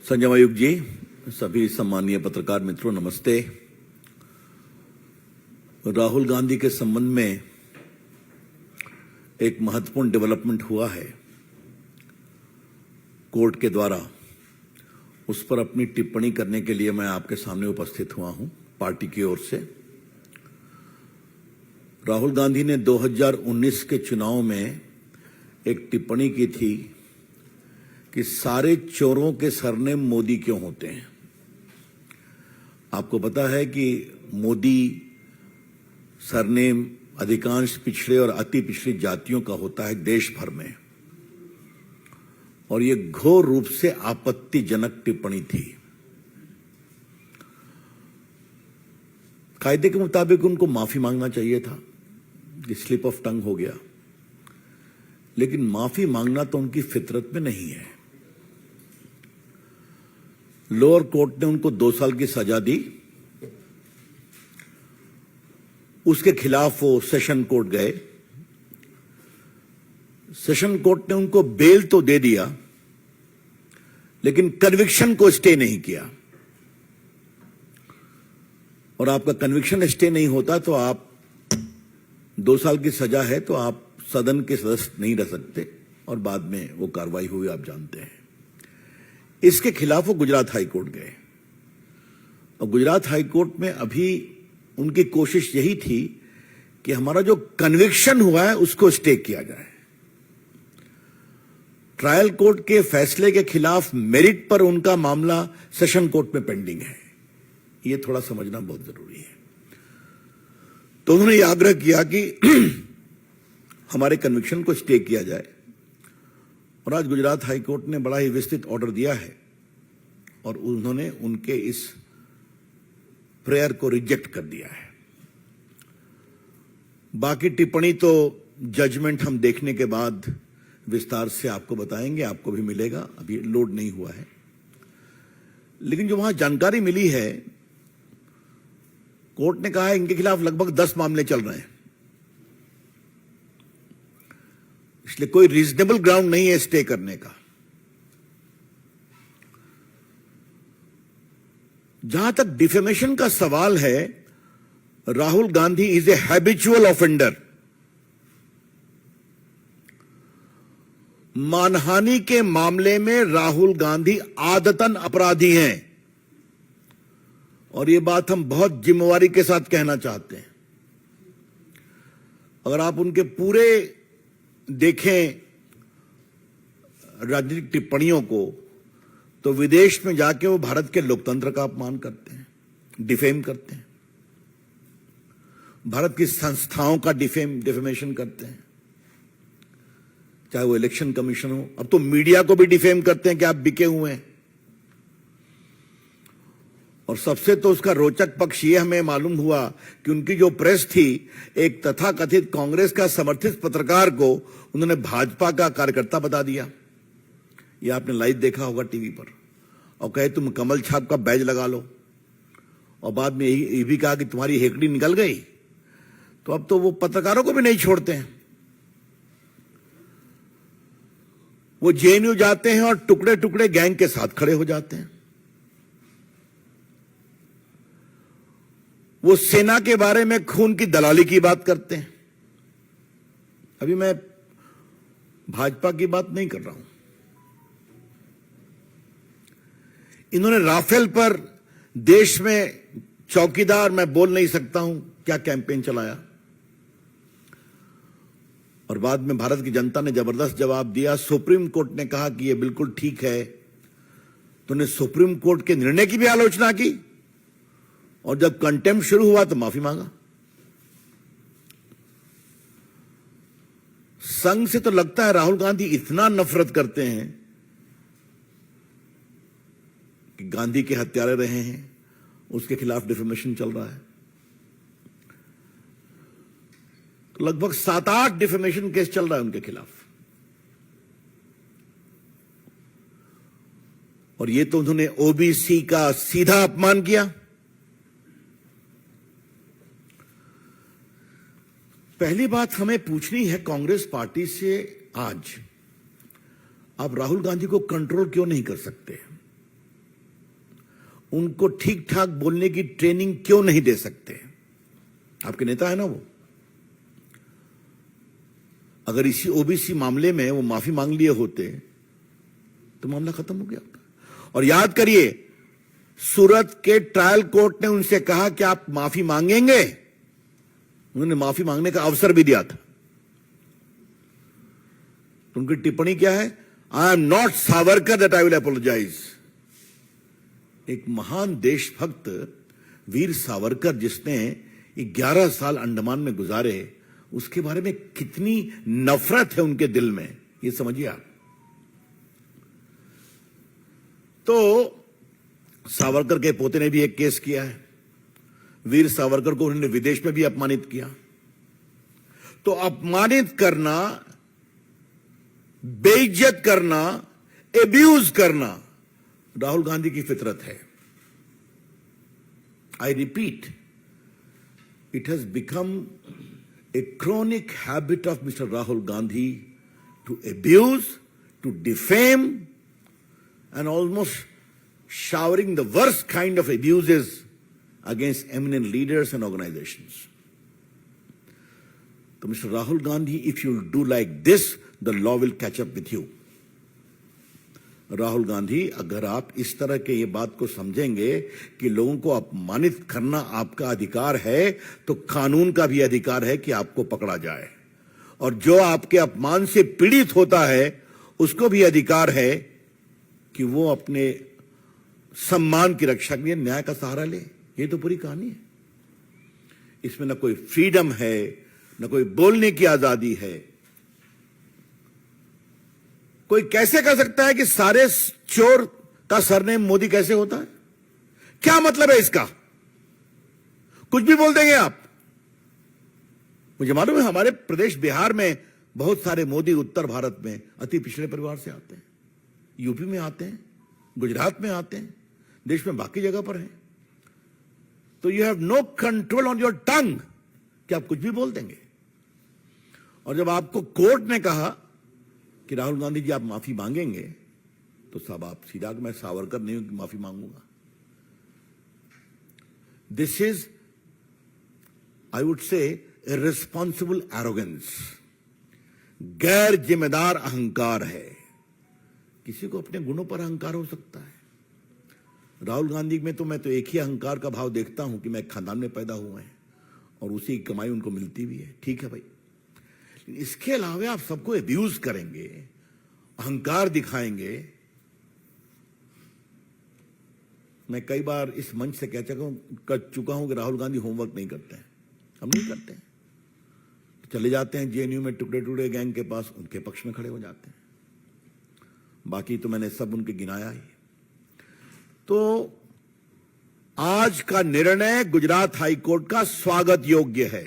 संजय मयूख जी, सभी सम्मानीय पत्रकार मित्रों, नमस्ते। राहुल गांधी के संबंध में एक महत्वपूर्ण डेवलपमेंट हुआ है। कोर्ट के द्वारा उस पर अपनी टिप्पणी करने के लिए मैं आपके सामने उपस्थित हुआ हूं, पार्टी की ओर से। राहुल गांधी ने 2019 के चुनाव में एक टिप्पणी की थी कि सारे चोरों के सरनेम मोदी क्यों होते हैं। आपको पता है कि मोदी सरनेम अधिकांश पिछड़े और अति पिछड़ी जातियों का होता है देश भर में, और ये घोर रूप से आपत्तिजनक टिप्पणी थी। कायदे के मुताबिक उनको माफी मांगना चाहिए था, स्लिप ऑफ टंग हो गया, लेकिन माफी मांगना तो उनकी फितरत में नहीं है। लोअर कोर्ट ने उनको 2 साल की सजा दी, उसके खिलाफ वो सेशन कोर्ट गए। सेशन कोर्ट ने उनको बेल तो दे दिया, लेकिन कन्विक्शन को स्टे नहीं किया। और आपका कन्विक्शन स्टे नहीं होता तो आप 2 साल की सजा है तो आप सदन के सदस्य नहीं रह सकते, और बाद में वो कार्रवाई हुई, आप जानते हैं। इसके खिलाफ वो गुजरात हाई कोर्ट गए, और गुजरात हाई कोर्ट में अभी उनकी कोशिश यही थी कि हमारा जो कन्विक्शन हुआ है उसको स्टे किया जाए। ट्रायल कोर्ट के फैसले के खिलाफ मेरिट पर उनका मामला सेशन कोर्ट में पेंडिंग है। ये थोड़ा समझना बहुत जरूरी है। तो उन्होंने ये आग्रह किया कि हमारे कन्विक्शन को स्टे किया जाए, और आज गुजरात हाई कोर्ट ने बड़ा ही विस्तृत ऑर्डर दिया है, और उन्होंने उनके इस प्रेयर को रिजेक्ट कर दिया है। बाकी टिप्पणी तो जजमेंट हम देखने के बाद विस्तार से आपको बताएंगे, आपको भी मिलेगा, अभी लोड नहीं हुआ है। लेकिन जो वहां जानकारी मिली है, कोर्ट ने कहा है इनके खिलाफ लगभग 10 मामले चल रहे हैं, इसलिए कोई रीजनेबल ग्राउंड नहीं है स्टे करने का। जहां तक डिफेमेशन का सवाल है, Rahul Gandhi is a habitual offender. मानहानि के मामले में राहुल गांधी आदतन अपराधी हैं, और यह बात हम बहुत जिम्मेवारी के साथ कहना चाहते हैं। अगर आप उनके पूरे देखें राजनीतिक टिप्पणियों को, तो विदेश में जाके वो भारत के लोकतंत्र का अपमान करते हैं, डिफेम करते हैं, भारत की संस्थाओं का डिफेमेशन करते हैं, चाहे वो इलेक्शन कमीशन हो। अब तो मीडिया को भी डिफेम करते हैं कि आप बिके हुए हैं। और सबसे तो उसका रोचक पक्ष यह हमें मालूम हुआ कि उनकी जो प्रेस थी, एक तथाकथित कांग्रेस का समर्थित पत्रकार को उन्होंने भाजपा का कार्यकर्ता बता दिया। यह आपने लाइव देखा होगा टीवी पर, और कहे तुम कमल छाप का बैज लगा लो, और बाद में ये भी कहा कि तुम्हारी हेकड़ी निकल गई। तो अब तो वो पत्रकारों को भी नहीं छोड़ते हैं। वो जेएनयू जाते हैं और टुकड़े टुकड़े गैंग के साथ खड़े हो जाते हैं। वो सेना के बारे में खून की दलाली की बात करते हैं। अभी मैं भाजपा की बात नहीं कर रहा हूं। इन्होंने राफेल पर देश में चौकीदार मैं बोल नहीं सकता हूं क्या कैंपेन चलाया, और बाद में भारत की जनता ने जबरदस्त जवाब दिया। सुप्रीम कोर्ट ने कहा कि यह बिल्कुल ठीक है, तो उन्होंने सुप्रीम कोर्ट के निर्णय की भी आलोचना की, और जब कंटेम्प्ट शुरू हुआ तो माफी मांगा। संघ से तो लगता है राहुल गांधी इतना नफरत करते हैं कि गांधी के हत्यारे रहे हैं, उसके खिलाफ डिफेमेशन चल रहा है। तो लगभग 7-8 डिफेमेशन केस चल रहा है उनके खिलाफ, और ये तो उन्होंने ओबीसी का सीधा अपमान किया। पहली बात हमें पूछनी है कांग्रेस पार्टी से, आज आप राहुल गांधी को कंट्रोल क्यों नहीं कर सकते? उनको ठीक ठाक बोलने की ट्रेनिंग क्यों नहीं दे सकते? आपके नेता है ना वो। अगर इसी ओबीसी मामले में वो माफी मांग लिए होते तो मामला खत्म हो गया होता। और याद करिए, सूरत के ट्रायल कोर्ट ने उनसे कहा कि आप माफी मांगेंगे, उन्होंने माफी मांगने का अवसर भी दिया था। तो उनकी टिप्पणी क्या है? I am not Savarkar that I will apologise. एक महान देशभक्त वीर सावरकर, जिसने 11 साल अंडमान में गुजारे, उसके बारे में कितनी नफरत है उनके दिल में, ये समझिए आप। तो सावरकर के पोते ने भी एक केस किया है। वीर सावरकर को उन्होंने विदेश में भी अपमानित किया। तो अपमानित करना, बेइज्जत करना, एब्यूज करना राहुल गांधी की फितरत है। I repeat, it has become a chronic habit of Mr. Rahul Gandhi to abuse, to defame, and almost showering the worst kind of abuses against eminent leaders and organizations. So, Mr. Rahul Gandhi, if you do like this, the law will catch up with you. Rahul Gandhi, अगर आप इस तरह के ये बात को समझेंगे कि लोगों को अपमानित करना आपका अधिकार है, तो कानून का भी अधिकार है कि आपको पकड़ा जाए। और जो आपके अपमान से पीड़ित होता है, उसको भी अधिकार है कि वो अपने सम्मान की रक्षा के लिए न्याय का सहारा ले। ये तो पूरी कहानी है। इसमें न कोई फ्रीडम है, न कोई बोलने की आजादी है। कोई कैसे कह सकता है कि सारे चोर का सरनेम मोदी कैसे होता है? क्या मतलब है इसका? कुछ भी बोल देंगे आप। मुझे मालूम है हमारे प्रदेश बिहार में बहुत सारे मोदी उत्तर भारत में अति पिछड़े परिवार से आते हैं, यूपी में आते हैं, गुजरात में आते हैं, देश में बाकी जगह पर हैं। तो you have no control on your tongue कि आप कुछ भी बोल देंगे। और जब आपको कोर्ट ने कहा कि राहुल गांधी जी आप माफी मांगेंगे, तो साहब आप सीधा, मैं सावरकर नहीं हूं कि माफी मांगूंगा। This is, I would say, irresponsible arrogance, गैर जिम्मेदार अहंकार है। किसी को अपने गुणों पर अहंकार हो सकता है। राहुल गांधी में तो मैं तो एक ही अहंकार का भाव देखता हूं कि मैं एक खानदान में पैदा हुए हैं और उसी की कमाई उनको मिलती भी है। ठीक है भाई, इसके अलावा आप सबको अब्यूज करेंगे, अहंकार दिखाएंगे। मैं कई बार इस मंच से कह चुका हूं कि राहुल गांधी होमवर्क नहीं करते हैं। हम नहीं करते हैं। चले जाते हैं जेएनयू में टुकड़े टुकड़े गैंग के पास, उनके पक्ष में खड़े हो जाते हैं। बाकी तो मैंने सब उनके गिनाया ही। तो आज का निर्णय गुजरात हाई कोर्ट का स्वागत योग्य है।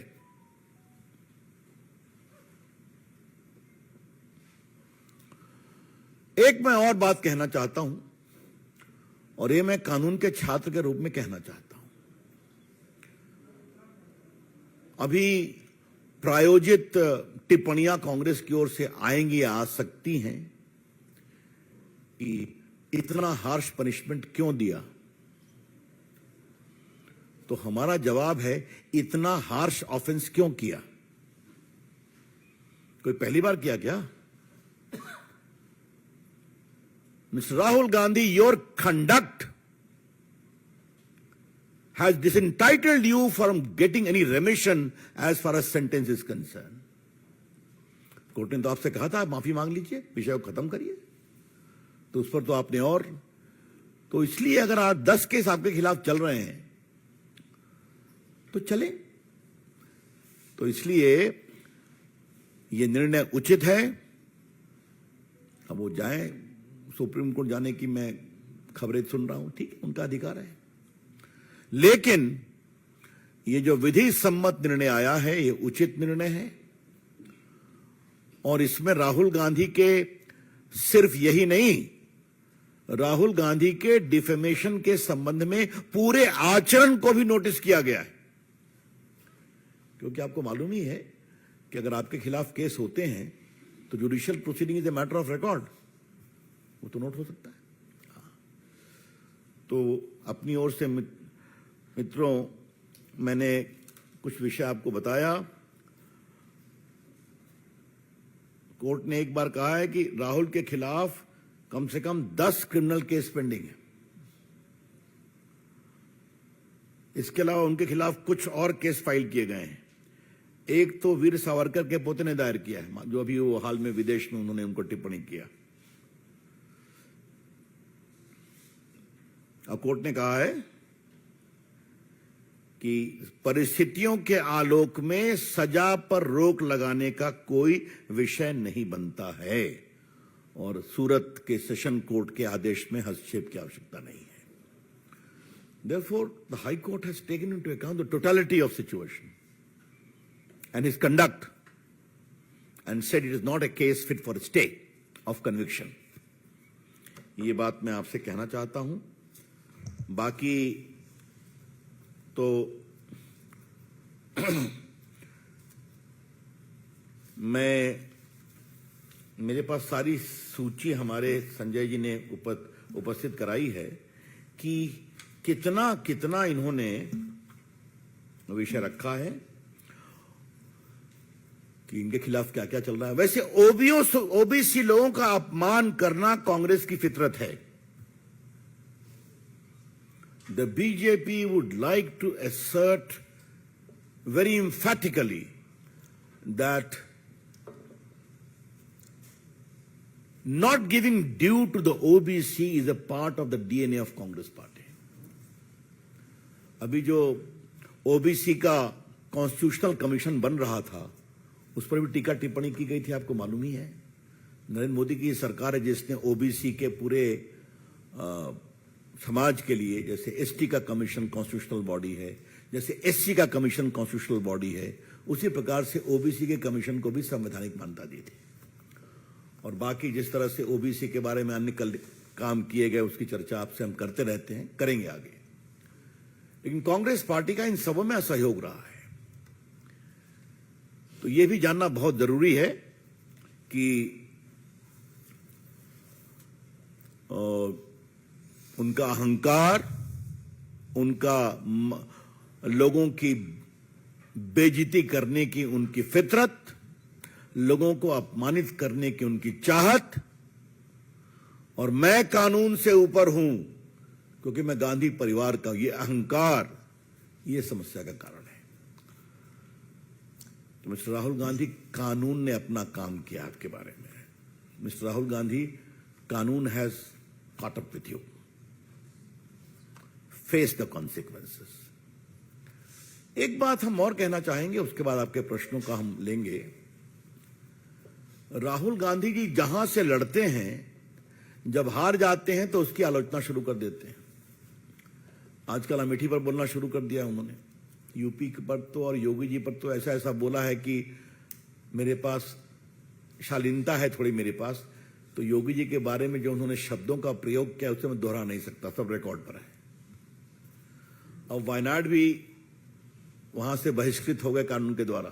एक मैं और बात कहना चाहता हूं, और ये मैं कानून के छात्र के रूप में कहना चाहता हूं। अभी प्रायोजित टिप्पणियां कांग्रेस की ओर से आएंगी या आ सकती हैं कि इतना हार्श पनिशमेंट क्यों दिया। तो हमारा जवाब है, इतना हार्श ऑफेंस क्यों किया? कोई पहली बार किया क्या? Mr. Rahul Gandhi, your conduct has disentitled you from getting any remission as far as sentence is concerned. Court ने तो आपसे कहा था आप माफी मांग लीजिए, विषय को खत्म करिए। तो उस पर तो आपने और, तो इसलिए अगर आज 10 केस आपके खिलाफ चल रहे हैं तो चले। तो इसलिए ये निर्णय उचित है। अब वो जाए सुप्रीम कोर्ट, जाने की मैं खबरें सुन रहा हूं, ठीक है, उनका अधिकार है। लेकिन ये जो विधि सम्मत निर्णय आया है, ये उचित निर्णय है। और इसमें राहुल गांधी के सिर्फ यही नहीं, राहुल गांधी के डिफेमेशन के संबंध में पूरे आचरण को भी नोटिस किया गया है। क्योंकि आपको मालूम ही है कि अगर आपके खिलाफ केस होते हैं तो judicial proceeding is a matter of record, वो तो नोट हो सकता है। तो अपनी ओर से मित्रों मैंने कुछ विषय आपको बताया। कोर्ट ने एक बार कहा है कि राहुल के खिलाफ कम से कम 10 क्रिमिनल केस पेंडिंग है। इसके अलावा उनके खिलाफ कुछ और केस फाइल किए गए हैं। एक तो वीर सावरकर के पोते ने दायर किया है, जो अभी वो हाल में विदेश में उन्होंने उनको टिप्पणी किया। अब कोर्ट ने कहा है कि परिस्थितियों के आलोक में सजा पर रोक लगाने का कोई विषय नहीं बनता है और सूरत के सेशन कोर्ट के आदेश में हस्तक्षेप की आवश्यकता नहीं है। Therefore, the High Court has taken into account the totality of situation and his conduct and said it is not a case fit for a stay of conviction. ये बात मैं आपसे कहना चाहता हूं। बाकी तो मेरे पास सारी सूची हमारे संजय जी ने उपस्थित कराई है कि कितना कितना इन्होंने विषय रखा है कि इनके खिलाफ क्या क्या चल रहा है। वैसे ओबीसी लोगों का अपमान करना कांग्रेस की फितरत है। The BJP would like to assert very emphatically that not giving due to the OBC is a part of the DNA of Congress Party. अभी जो ओबीसी का कॉन्स्टिट्यूशनल कमीशन बन रहा था उस पर भी टीका टिप्पणी की गई थी, आपको मालूम ही है। नरेंद्र मोदी की सरकार है जिसने ओबीसी के पूरे समाज के लिए, जैसे एसटी का कमीशन कॉन्स्टिट्यूशनल बॉडी है, जैसे एससी का कमीशन कॉन्स्टिट्यूशनल बॉडी है, उसी प्रकार से ओबीसी के कमीशन को भी संवैधानिक मान्यता दी थी। और बाकी जिस तरह से ओबीसी के बारे में अन्य काम किए गए उसकी चर्चा आपसे हम करते रहते हैं, करेंगे आगे। लेकिन कांग्रेस पार्टी का इन सबों में असहयोग रहा है। तो यह भी जानना बहुत जरूरी है कि उनका अहंकार, उनका लोगों की बेइज्जती करने की उनकी फितरत, लोगों को अपमानित करने की उनकी चाहत, और मैं कानून से ऊपर हूं क्योंकि मैं गांधी परिवार का, ये अहंकार, ये समस्या का कारण है। तो मिस्टर राहुल गांधी, कानून ने अपना काम किया आपके बारे में। मिस्टर राहुल गांधी, कानून has caught up with you. Face the consequences. एक बात हम और कहना चाहेंगे, उसके बाद आपके प्रश्नों का हम लेंगे। राहुल गांधी जी जहां से लड़ते हैं, जब हार जाते हैं तो उसकी आलोचना शुरू कर देते हैं। आजकल अमेठी पर बोलना शुरू कर दिया उन्होंने। यूपी पर तो और योगी जी पर तो ऐसा ऐसा बोला है कि मेरे पास शालीनता है थोड़ी मेरे पास। तो योगी जी के बारे में जो उन्होंने शब्दों का प्रयोग किया उसे मैं दोहरा नहीं सकता, सब रिकॉर्ड पर है। अब वायनाड भी वहां से बहिष्कृत हो गए कानून के द्वारा,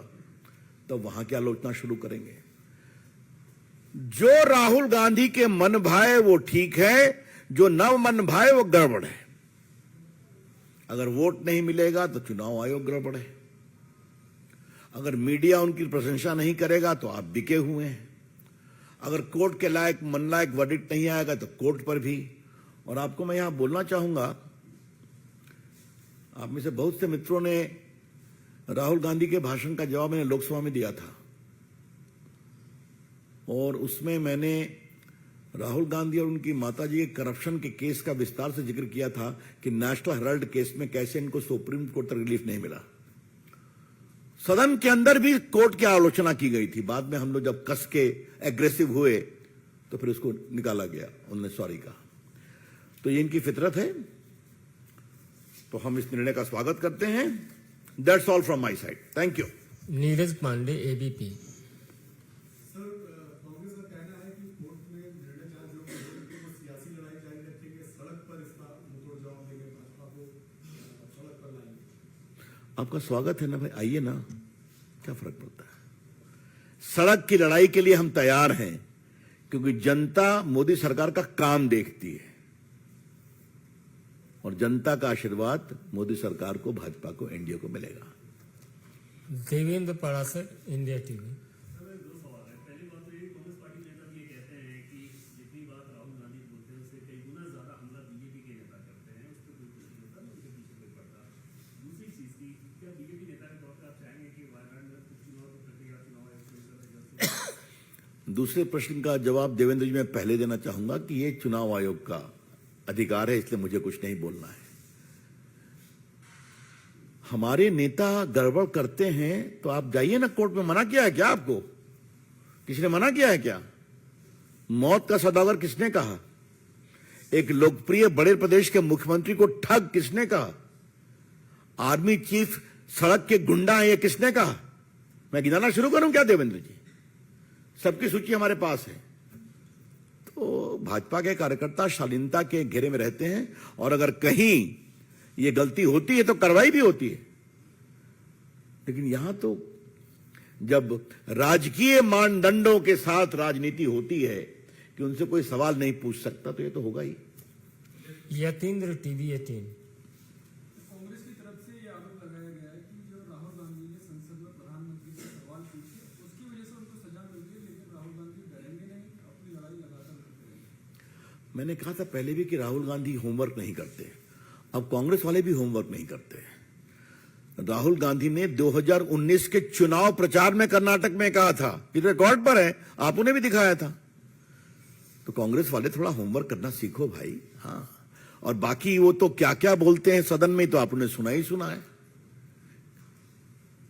तो वहां की आलोचना शुरू करेंगे। जो राहुल गांधी के मन भाए वो ठीक है, जो न मन भाए वो गड़बड़ है। अगर वोट नहीं मिलेगा तो चुनाव आयोग गड़बड़ है। अगर मीडिया उनकी प्रशंसा नहीं करेगा तो आप बिके हुए हैं। अगर कोर्ट के लायक मन लायक वर्डिक्ट नहीं आएगा तो कोर्ट पर भी। और आपको मैं यहां बोलना चाहूंगा, आप में से बहुत से मित्रों ने राहुल गांधी के भाषण का जवाब मैंने लोकसभा में दिया था, और उसमें मैंने राहुल गांधी और उनकी माताजी के करप्शन के केस का विस्तार से जिक्र किया था कि नेशनल हेराल्ड केस में कैसे इनको सुप्रीम कोर्ट तक रिलीफ नहीं मिला। सदन के अंदर भी कोर्ट की आलोचना की गई थी। बाद में हम लोग जब कस के एग्रेसिव हुए तो फिर उसको निकाला गया, उन्होंने सॉरी कहा। तो ये इनकी फितरत है, तो हम इस निर्णय का स्वागत करते हैं। That's all from my side, thank you. Neeraj Pandey, ABP. Sir, Congress का कहना है कि कोर्ट ने निर्णय लिया जो वो सियासी लड़ाई जारी रखेंगे, सड़क पर इसका मुंहतोड़ जवाब देंगे, भाजपा को सड़क पर लाएंगे। आपका स्वागत है ना भाई, आइए ना, क्या फर्क पड़ता है। सड़क की लड़ाई के लिए हम तैयार हैं, क्योंकि जनता मोदी सरकार का काम देखती है। और जनता का आशीर्वाद मोदी सरकार को, भाजपा को, एनडीए को मिलेगा। Devendra Parashar, India TV. दो सवाल है। पहली बात तो ये, कांग्रेस पार्टी नेता भी ये कहते हैं कि जितनी बात राहुल गांधी बोलते हैं उससे कई गुना ज्यादा हमला बीजेपी के नेता करते हैं, उस पर कोई कुछ नहीं होता, उनके पीछे कोई पड़ता। दूसरी चीज की, क्या बीजेपी नेता के तौर पर आप चाहेंगे कि वायनाड में उपचुनाव की प्रक्रिया, चुनाव आयोग को लेकर दूसरे प्रश्न का जवाब देवेंद्र जी मैं पहले देना चाहूंगा कि ये चुनाव आयोग का अधिकार है, इसलिए मुझे कुछ नहीं बोलना है। हमारे नेता गड़बड़ करते हैं तो आप जाइए ना कोर्ट में। मना किया है क्या आपको? किसी ने मना किया है क्या? मौत का सौदागर किसने कहा? एक लोकप्रिय बड़े प्रदेश के मुख्यमंत्री को ठग किसने कहा? आर्मी चीफ सड़क के गुंडा है, ये किसने कहा? मैं गिनाना शुरू करूं क्या देवेंद्र जी? सबकी सूची हमारे पास है। तो भाजपा के कार्यकर्ता शालीनता के घेरे में रहते हैं, और अगर कहीं ये गलती होती है तो कार्रवाई भी होती है। लेकिन यहां तो जब राजकीय मानदंडों के साथ राजनीति होती है कि उनसे कोई सवाल नहीं पूछ सकता, तो ये तो होगा ही। यतीन्द्र, टीवी 18। कांग्रेस की तरफ से ये आरोप लगाया गया है कि जो राहुल गांधी ने संसद में प्रधानमंत्री से सवाल पूछे, उसकी वजह से उनको सजा मिल रही है, लेकिन राहुल गांधी डरेंगे नहीं, अपनी लड़ाई लगातार लड़ते रहेंगे। मैंने कहा था पहले भी कि राहुल गांधी होमवर्क नहीं करते, अब कांग्रेस वाले भी होमवर्क नहीं करते। राहुल गांधी ने 2019 के चुनाव प्रचार में कर्नाटक में कहा था, ये रिकॉर्ड पर है, आप उन्हें भी दिखाया था। तो कांग्रेस वाले थोड़ा होमवर्क करना सीखो भाई। हाँ, और बाकी वो तो क्या क्या बोलते हैं सदन में, तो आपने सुना ही सुना है।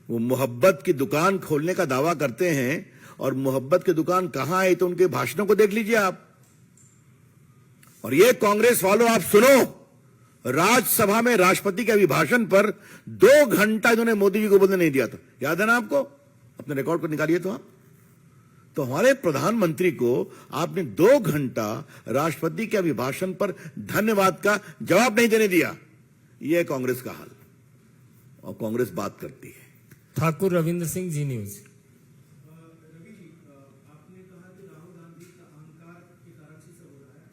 वो मोहब्बत की दुकान खोलने का दावा करते हैं, और मोहब्बत की दुकान कहां है तो उनके भाषणों को देख लीजिए आप। और ये कांग्रेस वालों, आप सुनो, राज्यसभा में राष्ट्रपति के अभिभाषण पर 2 घंटा इन्होंने मोदी जी को बोलने नहीं दिया था, याद है ना आपको? अपने रिकॉर्ड को निकालिए तो आप। तो हमारे प्रधानमंत्री को आपने 2 घंटा राष्ट्रपति के अभिभाषण पर धन्यवाद का जवाब नहीं देने दिया। यह है कांग्रेस का हाल, और कांग्रेस बात करती है। ठाकुर रविंद्र सिंह, जी न्यूज। रवि जी, आपने कहा कि राहुल गांधी का अहंकार के कारण से सब हो रहा है।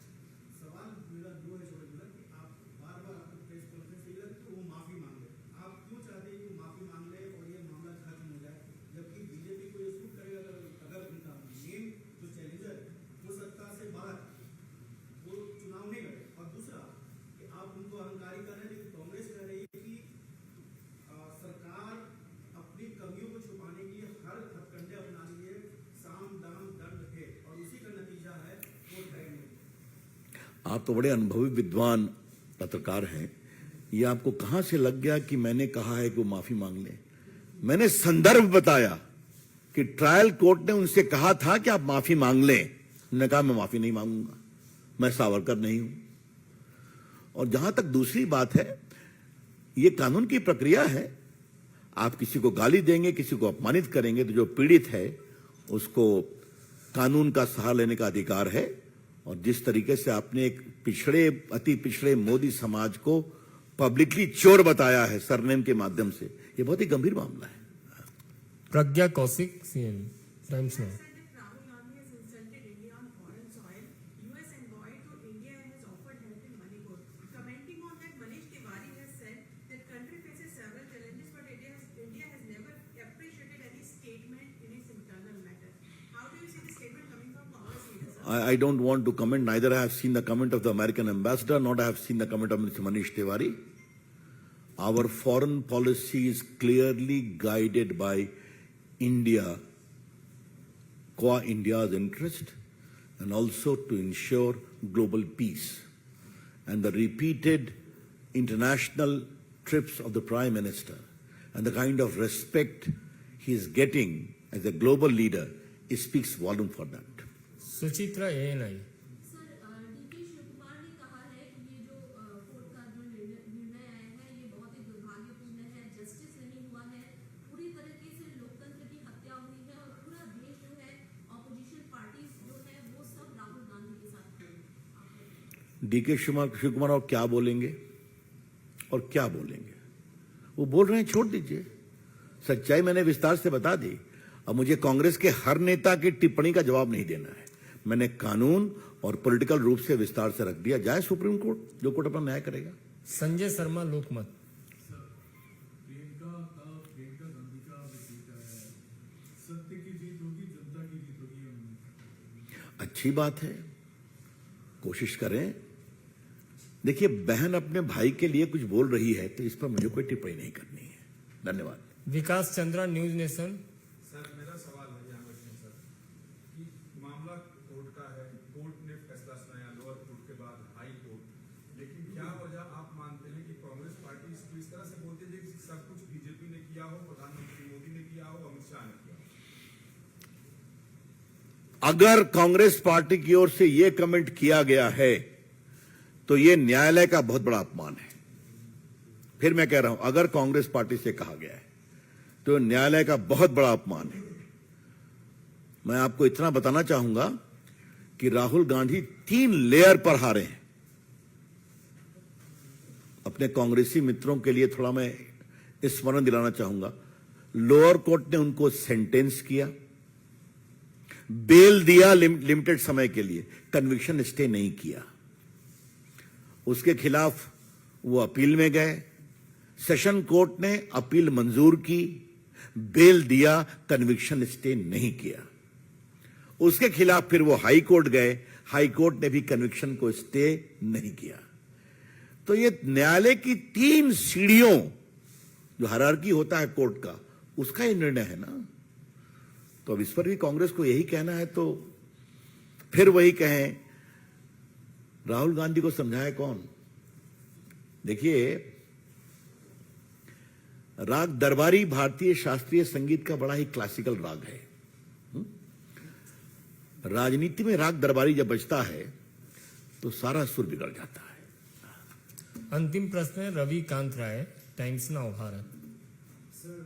सवाल मेरा दो है छोटा कि आप बार बार आपने प्रेस कॉन्फ्रेंस में कि वो माफी मांग ले। आप क्यों चाहते हैं कि वो माफी मांग ले और ये मामला खत्म हो जाए, जबकि बीजेपी को ये सूट करेगा अगर उनका मेन जो चैलेंजर वो सत्ता से बाहर वो चुनाव नहीं लड़े। और दूसरा कि आप उनको अहंकारी कर रहे हैं, लेकिन कांग्रेस कह रही है कि सरकार अपनी कमियों को छुपाने के लिए हर हथकंडे अपना लिए, साम दाम दंड है, और उसी का नतीजा है वोट बैंक। आप तो बड़े अनुभवी विद्वान पत्रकार हैं, ये आपको कहां से लग गया कि मैंने कहा है कि वो माफी मांग ले? मैंने संदर्भ बताया कि ट्रायल कोर्ट ने उनसे कहा था कि आप माफी मांग लें। उन्होंने कहा मैं माफी नहीं मांगूंगा, मैं सावरकर नहीं हूं। और जहां तक दूसरी बात है, ये कानून की प्रक्रिया है। आप किसी को गाली देंगे, किसी को अपमानित करेंगे, तो जो पीड़ित है उसको कानून का सहारा लेने का अधिकार है। और जिस तरीके से आपने एक पिछड़े, अति पिछड़े मोदी समाज को पब्लिकली चोर बताया है सरनेम के माध्यम से, ये बहुत ही गंभीर मामला है। Pragya Kaushik, CN Times Now. Rahul Gandhi has insulted India on foreign soil. US envoy to India has offered help in Manipur. Commenting on that, Manish Tiwari has said that country faces several challenges, but India has never appreciated any statement in its internal matter. How do you see the statement coming from Congress leaders? I don't want to comment. Neither I have seen the comment of the American ambassador, nor I have seen the comment of Mr. Manish Tiwari. Our foreign policy is clearly guided by India, qua India's interest, and also to ensure global peace. And the repeated international trips of the Prime Minister and the kind of respect he is getting as a global leader, it speaks volume for that. Suchitra, ANI। Sir, DK Shiv Kumar ने कहा है कि ये जो court का जो निर्णय आया है ये बहुत ही दुर्भाग्यपूर्ण है, जस्टिस नहीं हुआ है, पूरी तरीके से लोकतंत्र की हत्या हुई है, और पूरा देश जो है, ऑपोजिशन पार्टीज जो है वो सब राहुल गांधी के साथ है। डीके शिव कुमार और क्या बोलेंगे, और क्या बोलेंगे? वो बोल रहे हैं, छोड़ दीजिए। सच्चाई मैंने विस्तार से बता दी। अब मुझे कांग्रेस के हर नेता की टिप्पणी का जवाब नहीं देना है। मैंने कानून और पॉलिटिकल रूप से विस्तार से रख दिया। जाए सुप्रीम कोर्ट, जो कोर्ट अपना न्याय करेगा। संजय शर्मा, लोकमत। प्रियंका गांधी का बेटा है, सत्य की जीत होगी, जनता की जीत होगी। अच्छी बात है, कोशिश करें। देखिए, बहन अपने भाई के लिए कुछ बोल रही है तो इस पर मुझे कोई टिप्पणी नहीं करनी है। धन्यवाद। विकास चंद्रा, न्यूज नेशन। सर मेरा सवाल है यहाँ पर सर कि मामला कोर्ट का है, कोर्ट ने फैसला सुनाया लोअर कोर्ट के बाद हाई कोर्ट, लेकिन क्या वजह आप मानते हैं कि कांग्रेस पार्टी इसको इस तरह से बोलती है कि सब कुछ बीजेपी ने किया हो, प्रधानमंत्री मोदी ने किया हो, अमित शाह ने किया हो? अगर कांग्रेस पार्टी की ओर से यह कमेंट किया गया है तो यह न्यायालय का बहुत बड़ा अपमान है। फिर मैं कह रहा हूं, अगर कांग्रेस पार्टी से कहा गया है तो न्यायालय का बहुत बड़ा अपमान है। मैं आपको इतना बताना चाहूंगा कि राहुल गांधी 3 लेयर पर हारे हैं। अपने कांग्रेसी मित्रों के लिए थोड़ा मैं स्मरण दिलाना चाहूंगा। लोअर कोर्ट ने उनको सेंटेंस किया, बेल दिया लिमिटेड समय के लिए, कन्विक्शन स्टे नहीं किया। उसके खिलाफ वो अपील में गए, सेशन कोर्ट ने अपील मंजूर की, बेल दिया, कन्विक्शन स्टे नहीं किया। उसके खिलाफ फिर वो हाई कोर्ट गए, हाई कोर्ट ने भी कन्विक्शन को स्टे नहीं किया। तो ये न्यायालय की 3 सीढ़ियों, जो हायरार्की होता है कोर्ट का, उसका ही निर्णय है ना। तो अब इस पर भी कांग्रेस को यही कहना है तो फिर वही कहें। राहुल गांधी को समझाए कौन? देखिए, राग दरबारी भारतीय शास्त्रीय संगीत का बड़ा ही क्लासिकल राग है। राजनीति में राग दरबारी जब बजता है तो सारा सुर बिगड़ जाता है। अंतिम प्रश्न है Ravi Kant Rai, Times Now Bharat. Sir,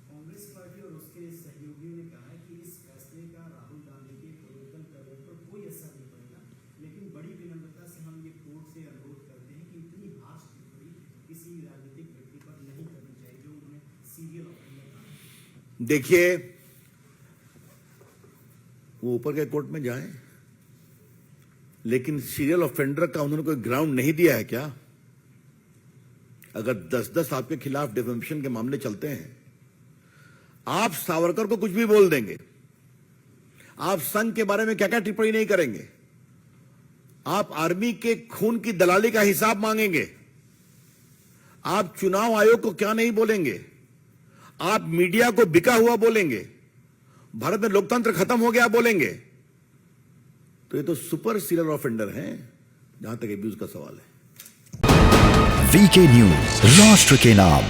Congress party और उसके सहयोगियों ने कहा है कि इस फैसले का राहुल गांधी के पोलिटिकल करियर पर कोई असर नहीं पड़ेगा, लेकिन बड़ी विनम्रता से हम ये कोर्ट से अनुरोध करते हैं कि इतनी हार्श टिप्पणी किसी राजनीतिक व्यक्ति पर नहीं करनी चाहिए जो उन्होंने सीरियल ऑफेंडर कहा। देखिए, वो ऊपर के कोर्ट में जाएं, लेकिन सीरियल ऑफेंडर का उन्होंने कोई ग्राउंड नहीं दिया है क्या? अगर 10-10 आपके खिलाफ डिफेमेशन के मामले चलते हैं, आप सावरकर को कुछ भी बोल देंगे, आप संघ के बारे में क्या क्या टिप्पणी नहीं करेंगे, आप आर्मी के खून की दलाली का हिसाब मांगेंगे, आप चुनाव आयोग को क्या नहीं बोलेंगे, आप मीडिया को बिका हुआ बोलेंगे, भारत में लोकतंत्र खत्म हो गया बोलेंगे, तो ये तो सुपर सीरियल ऑफेंडर हैं जहां तक एब्यूज का सवाल है। वीके न्यूज, राष्ट्र के नाम।